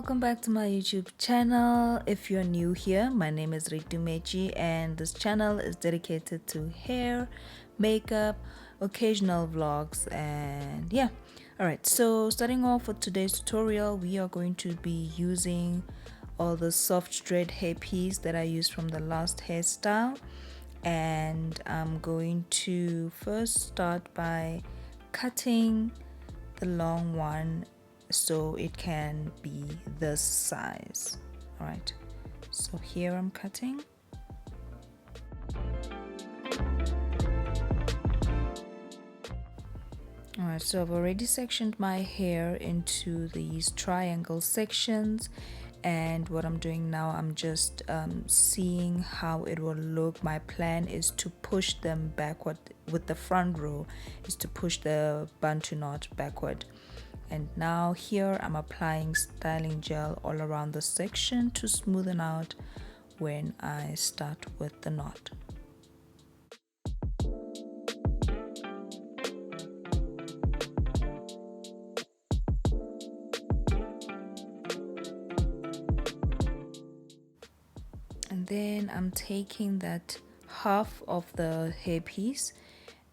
welcome back to my YouTube channel. If you're new here, my name is Ritumechi and this channel is dedicated to hair, makeup, occasional vlogs, and yeah. Alright, so starting off with today's tutorial, we are going to be using all the soft straight hairpiece that I used from the last hairstyle, and I'm going to first start by cutting the long one so it can be this size. All right, so here I'm cutting. All right, so I've already sectioned my hair into these triangle sections, and what I'm doing now, I'm just seeing how it will look. My plan is to push them backward with the front row, is to push the Bantu knot backward. And now here I'm applying styling gel all around the section to smoothen out when I start with the knot. And then I'm taking that half of the hairpiece,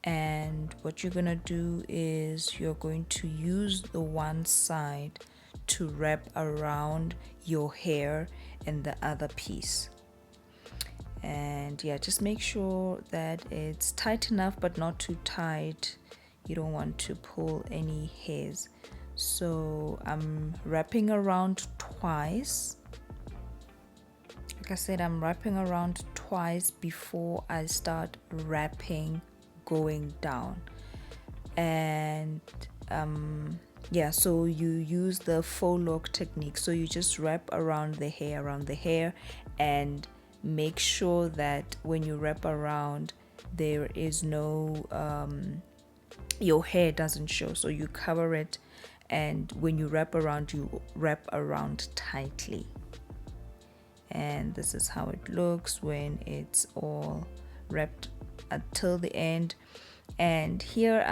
and what you're gonna do is you're going to use the one side to wrap around your hair and the other piece. And yeah, just make sure that it's tight enough but not too tight. You don't want to pull any hairs. So I'm wrapping around twice. Like I said, I'm wrapping around twice before I start wrapping going down. And yeah, so you use the faux lock technique. So you just wrap around the hair and make sure that when you wrap around there is no your hair doesn't show, so you cover it, and when you wrap around, you wrap around tightly. And this is how it looks when it's all wrapped until the end. And here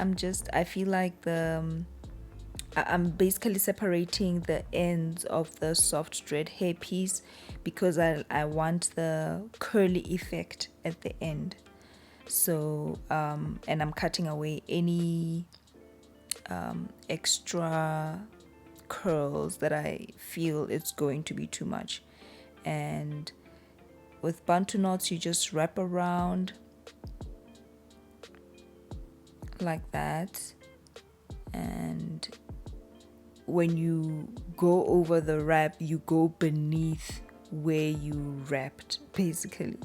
I feel like I'm basically separating the ends of the soft straight hair piece because I want the curly effect at the end. So and I'm cutting away any extra curls that I feel it's going to be too much. And with Bantu knots, you just wrap around like that, and when you go over the wrap, you go beneath where you wrapped basically.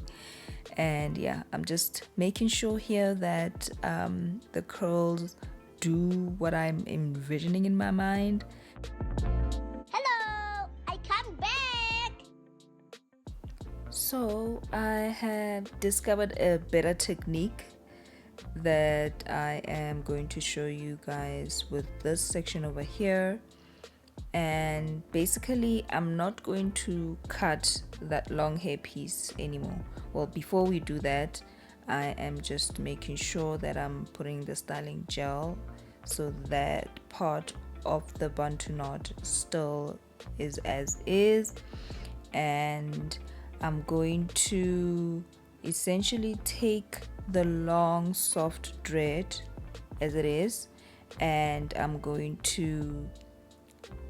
And yeah, I'm just making sure here that the curls do what I'm envisioning in my mind. Hello, I come back. So I have discovered a better technique that I am going to show you guys with this section over here. And basically I'm not going to cut that long hair piece anymore. Well, before we do that, I am just making sure that I'm putting the styling gel so that part of the Bantu knot still is as is. And I'm going to essentially take the long soft dread as it is, and I'm going to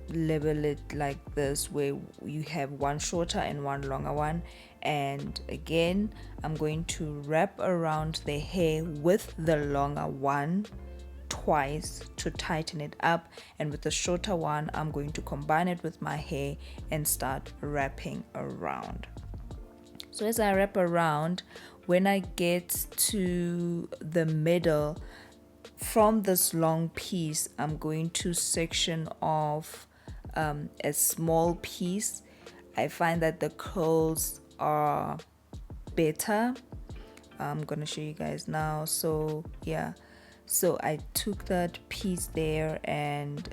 label it like this, where you have one shorter and one longer one. And again, I'm going to wrap around the hair with the longer one twice to tighten it up, and with the shorter one I'm going to combine it with my hair and start wrapping around. So as I wrap around, when I get to the middle from this long piece, I'm going to section off a small piece. I find that the curls are better. I'm gonna show you guys now. So yeah, so I took that piece there, and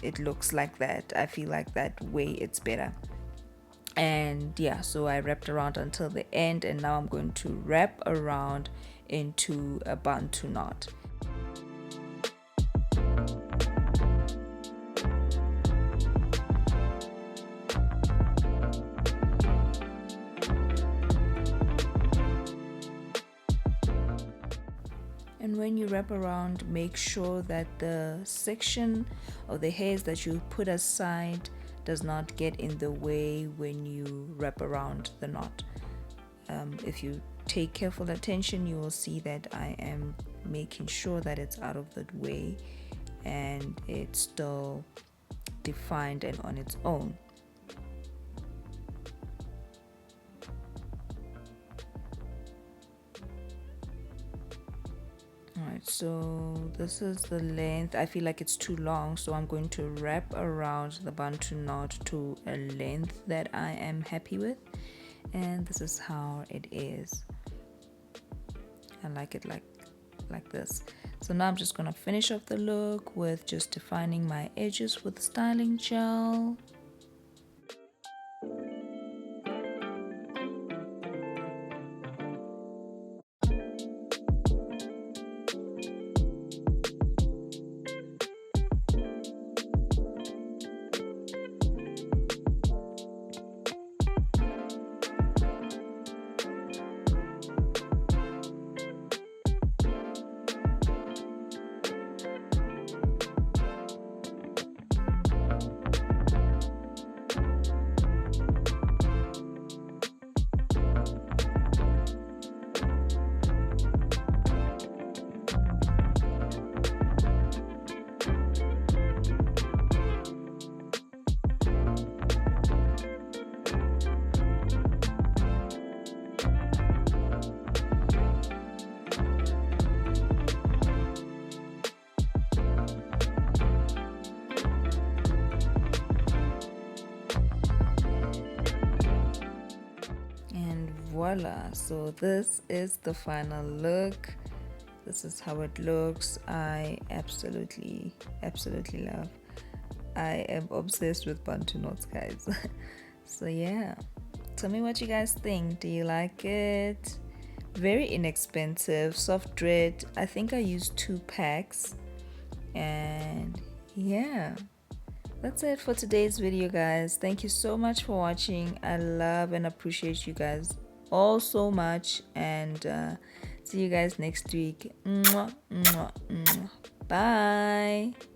it looks like that. I feel like that way it's better. And yeah, so I wrapped around until the end, and now I'm going to wrap around into a Bantu knot. And when you wrap around, make sure that the section of the hairs that you put aside does not get in the way when you wrap around the knot. If you take careful attention, you will see that I am making sure that it's out of the way and it's still defined and on its own. Alright, so this is the length. I feel like it's too long, so I'm going to wrap around the Bantu knot to a length that I am happy with, and this is how it is. I like it like this. So now I'm just gonna finish off the look with just defining my edges with styling gel. Voila, so this is the final look. This is how it looks. I absolutely love. I am obsessed with Bantu knots, guys. So yeah, tell me what you guys think. Do you like it? Very inexpensive, soft dread. I think I used 2 packs, and yeah, that's it for today's video, guys. Thank you so much for watching. I love and appreciate you guys all so much, and see you guys next week. Mwah, mwah, mwah. Bye.